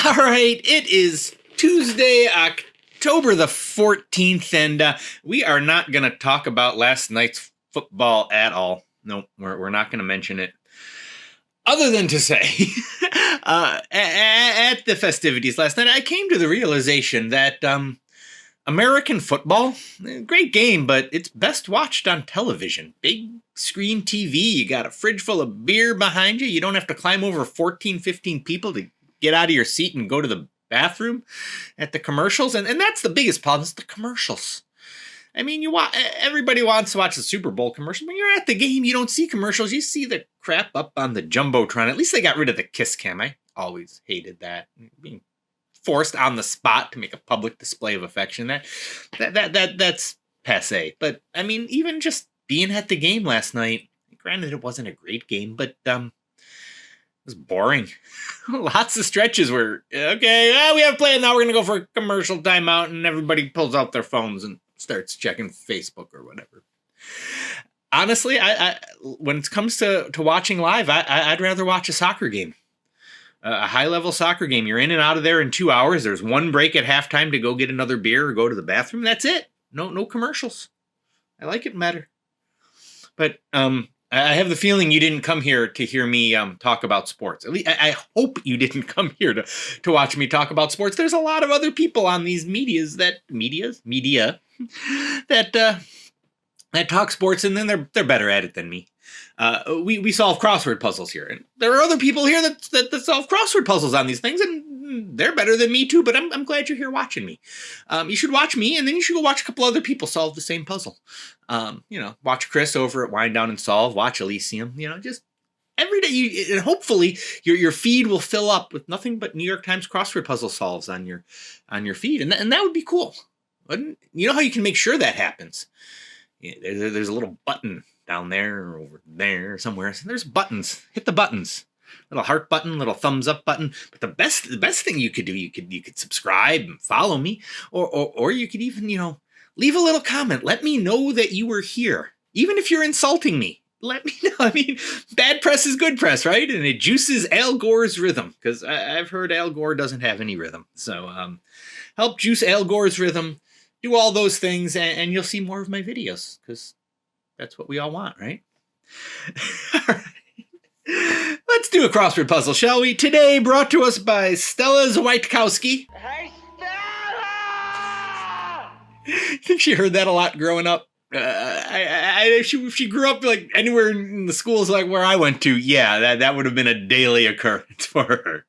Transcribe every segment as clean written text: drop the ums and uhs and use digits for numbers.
All right, it is Tuesday, October the 14th, and we are not going to talk about last night's football at all. No, we're not going to mention it. Other than to say, at the festivities last night, I came to the realization that American football, great game, but it's best watched on television. Big screen TV, you got a fridge full of beer behind you, you don't have to climb over 14, 15 people to get out of your seat and go to the bathroom at the commercials. And that's the biggest problem, is the commercials. I mean, everybody wants to watch the Super Bowl commercial. When you're at the game, you don't see commercials. You see the crap up on the Jumbotron. At least they got rid of the kiss cam. I always hated that. Being forced on the spot to make a public display of affection. That's passé. But, I mean, even just being at the game last night, granted it wasn't a great game, but it was boring. Lots of stretches where, okay, we have a plan now, we're going to go for a commercial timeout, and everybody pulls out their phones and starts checking Facebook or whatever. Honestly, I when it comes to watching live, I'd rather watch a soccer game. A high-level soccer game. You're in and out of there in 2 hours. There's one break at halftime to go get another beer or go to the bathroom. That's it. No commercials. I like it better. But I have the feeling you didn't come here to hear me talk about sports. At least I hope you didn't come here to watch me talk about sports. There's a lot of other people on these media that talk sports, and then they're better at it than me. We solve crossword puzzles here, and there are other people here that solve crossword puzzles on these things, and they're better than me too. But I'm glad you're here watching me. You should watch me, and then you should go watch a couple other people solve the same puzzle. Watch Chris over at Wind Down and Solve. Watch Elysium. Just every day. And hopefully your feed will fill up with nothing but New York Times Crossword Puzzle solves on your feed, and that would be cool. You know how you can make sure that happens? There's a little button down there or over there somewhere. So there's buttons. Hit the buttons. Little heart button, little thumbs up button. But the best thing you could do, you could subscribe and follow me, or you could even, leave a little comment. Let me know that you were here. Even if you're insulting me, let me know. I mean, bad press is good press, right? And it juices Al Gore's rhythm, because I've heard Al Gore doesn't have any rhythm. So help juice Al Gore's rhythm. Do all those things, and you'll see more of my videos, because that's what we all want, right? All right. Let's do a crossword puzzle, shall we? Today, brought to us by Stella Zweitkowski. Hey, Stella! I think she heard that a lot growing up. If she grew up like anywhere in the schools like where I went to, yeah, that would have been a daily occurrence for her.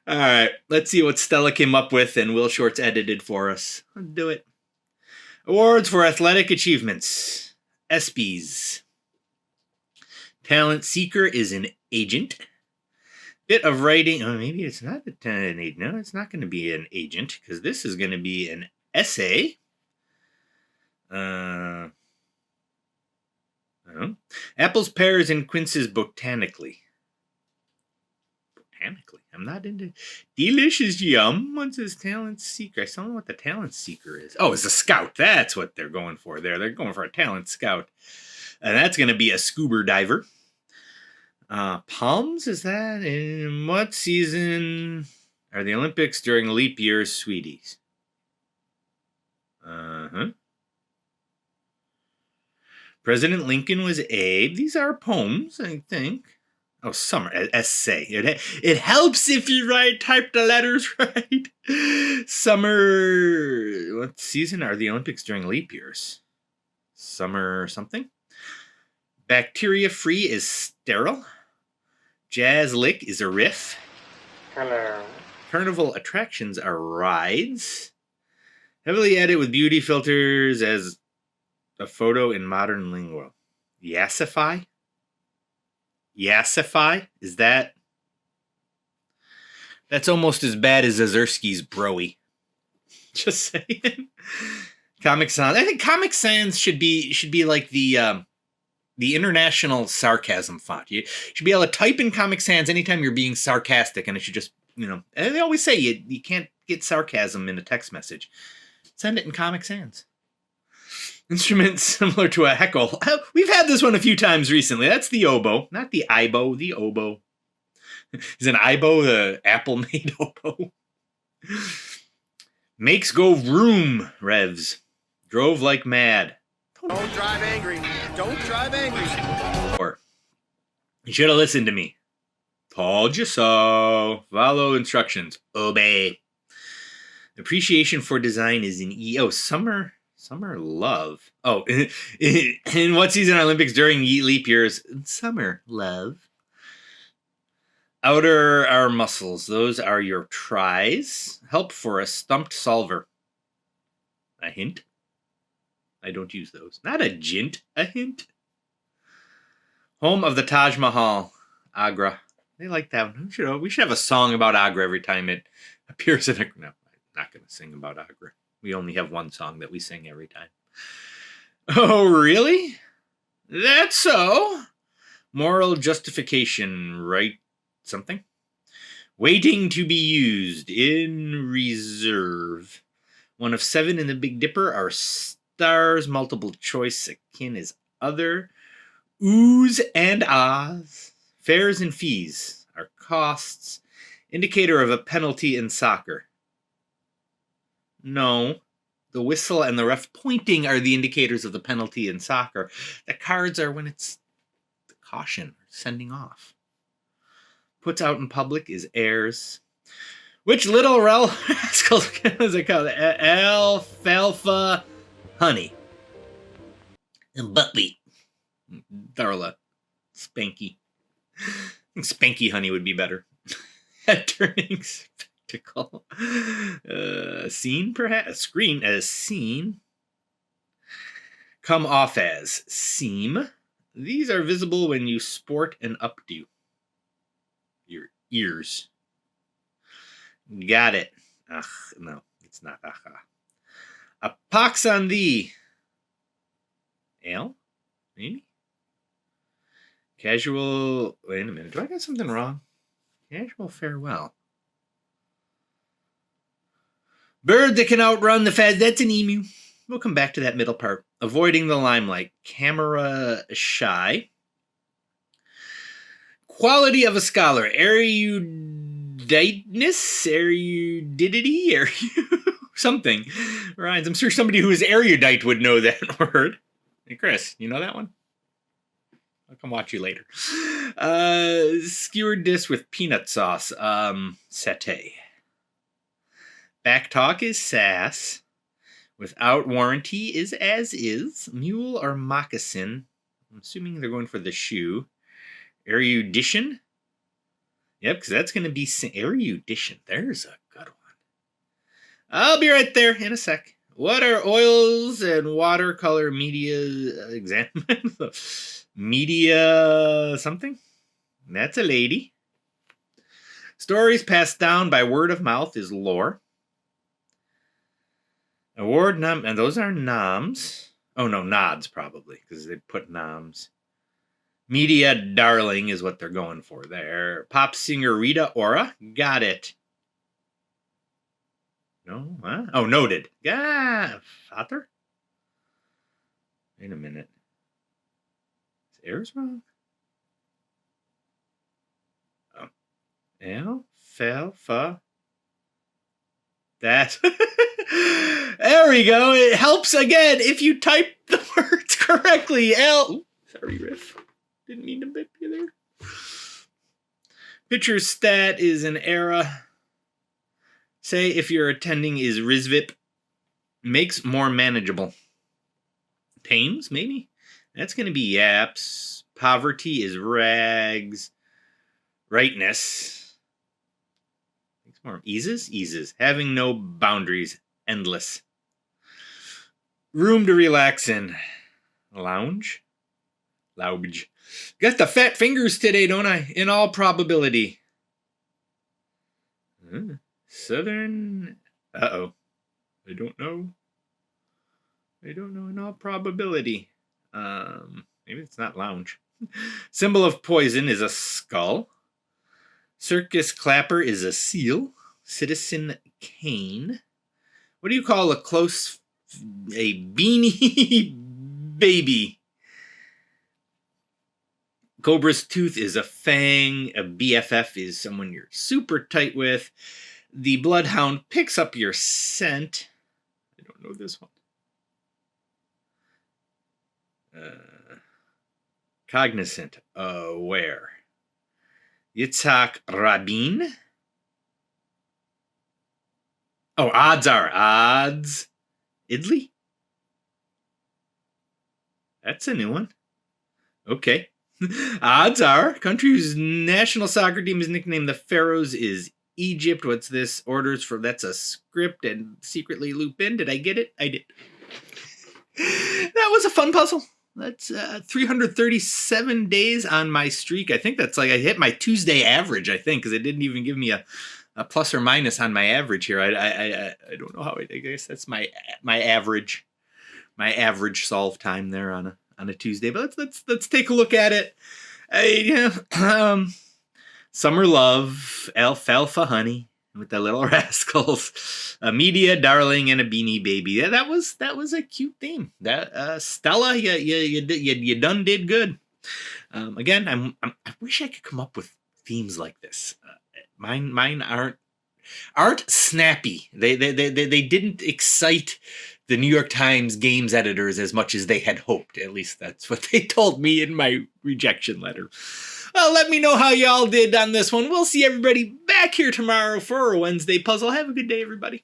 All right, let's see what Stella came up with and Will Shorts edited for us. Let's do it. Awards for Athletic Achievements. ESPYs. Talent Seeker is an agent. Bit of writing. Oh, maybe it's not an agent. No, it's not going to be an agent, because this is going to be an essay. Apples, pears, and quinces botanically. I'm not into delicious yum. What's his talent seeker? I don't know what the talent seeker is. Oh, it's a scout. That's what they're going for there. They're going for a talent scout. And that's going to be a scuba diver. Palms, is that? In what season are the Olympics during leap years, sweeties? President Lincoln was Abe. These are poems, I think. Oh, summer, essay. It helps if you type the letters right. Summer, what season are the Olympics during leap years? Summer something. Bacteria-free is sterile. Jazz lick is a riff. Hello. Carnival attractions are rides. Heavily edited with beauty filters as a photo in modern lingo. Yassify? Yassify? Is that? That's almost as bad as Zazurski's Broy. Just saying. Comic Sans. I think Comic Sans should be like the international sarcasm font. You should be able to type in Comic Sans anytime you're being sarcastic, and it should just, and they always say you can't get sarcasm in a text message. Send it in Comic Sans. Instrument similar to a heckle. We've had this one a few times recently. That's the oboe, not the ibo, the oboe. Is an IBO the apple-made oboe? Makes go vroom, revs. Drove like mad. Don't drive angry. Don't drive angry. Or, you should have listened to me. Told you so. Follow instructions. Obey. Appreciation for design is in E. Oh, summer love. Oh, in what season Olympics during leap years? Summer love. Outer are muscles. Those are your tries. Help for a stumped solver. A hint. I don't use those. Not a jint. A hint. Home of the Taj Mahal. Agra. They like that one. We should have a song about Agra every time it appears in a... No, I'm not going to sing about Agra. We only have one song that we sing every time. Oh, really? That's so? Moral justification, right? Something? Waiting to be used in reserve. One of 7 in the Big Dipper are stars. Multiple choice akin is other. Oohs and ahs. Fares and fees are costs. Indicator of a penalty in soccer. No. The whistle and the ref pointing are the indicators of the penalty in soccer. The cards are when it's the caution or sending off. Puts out in public is heirs. Which little rascal is it called? Alfalfa honey. And buckwheat. Darla. Spanky. I think Spanky honey would be better. Head turning spectacle. Scene, perhaps? Screen as scene. Come off as seam. These are visible when you sport an updo. Your ears. Got it. Ugh, no, it's not. Aha. A pox on thee. Ale? Maybe? Casual. Wait a minute. Do I got something wrong? Casual farewell. Bird that can outrun the fad. That's an emu. We'll come back to that middle part. Avoiding the limelight. Camera shy. Quality of a scholar. Eruditeness. Erudity. Something. Rhymes. I'm sure somebody who is erudite would know that word. Hey, Chris, you know that one? I'll come watch you later. Skewered dish with peanut sauce. Satay. Back talk is sass. Without warranty is as is. Mule or moccasin. I'm assuming they're going for the shoe. Erudition. Yep, because that's going to be erudition. There's a good one. I'll be right there in a sec. What are oils and watercolor media examine? Media something? That's a lady. Stories passed down by word of mouth is lore. Award nom, and those are noms. Oh no, nods probably, because they put noms. Media darling is what they're going for there. Pop singer Rita Ora. Got it. No? Huh? Oh, noted. Yeah. Father? Wait a minute. Is Ayers wrong? Oh. Al? Fel? Fa? That. There we go. It helps again if you type the words correctly. L. Sorry, Riff. Didn't mean to bip you there. Pitcher stat is an era. Say if you're attending is Rizvip. Makes more manageable. Tames, maybe? That's going to be yaps. Poverty is rags. Rightness. Makes more eases. Having no boundaries. Endless. Room to relax in. Lounge. Got the fat fingers today, don't I? In all probability. Southern. Uh-oh. I don't know in all probability. Maybe it's not lounge. Symbol of poison is a skull. Circus clapper is a seal. Citizen Kane. What do you call a beanie baby? Cobra's tooth is a fang. A BFF is someone you're super tight with. The bloodhound picks up your scent. I don't know this one. Cognizant, aware. Yitzhak Rabin. Oh, odds are odds. Idley? That's a new one. Okay. Odds are, country whose national soccer team is nicknamed the Pharaohs is Egypt. What's this? Orders for, that's a script and secretly loop in. Did I get it? I did. That was a fun puzzle. That's 337 days on my streak. I think that's like I hit my Tuesday average, I think, because it didn't even give me a plus or minus on my average here. I don't know how I guess that's my average solve time there on a Tuesday. But let's take a look at it. Summer Love, Alfalfa Honey with the Little Rascals, a Media Darling, and a Beanie Baby. Yeah, that was a cute theme. That Stella, you done did good. Again, I wish I could come up with themes like this. Mine aren't snappy. They didn't excite the New York Times games editors as much as they had hoped. At least that's what they told me in my rejection letter. Well, let me know how y'all did on this one. We'll see everybody back here tomorrow for a Wednesday puzzle. Have a good day, everybody.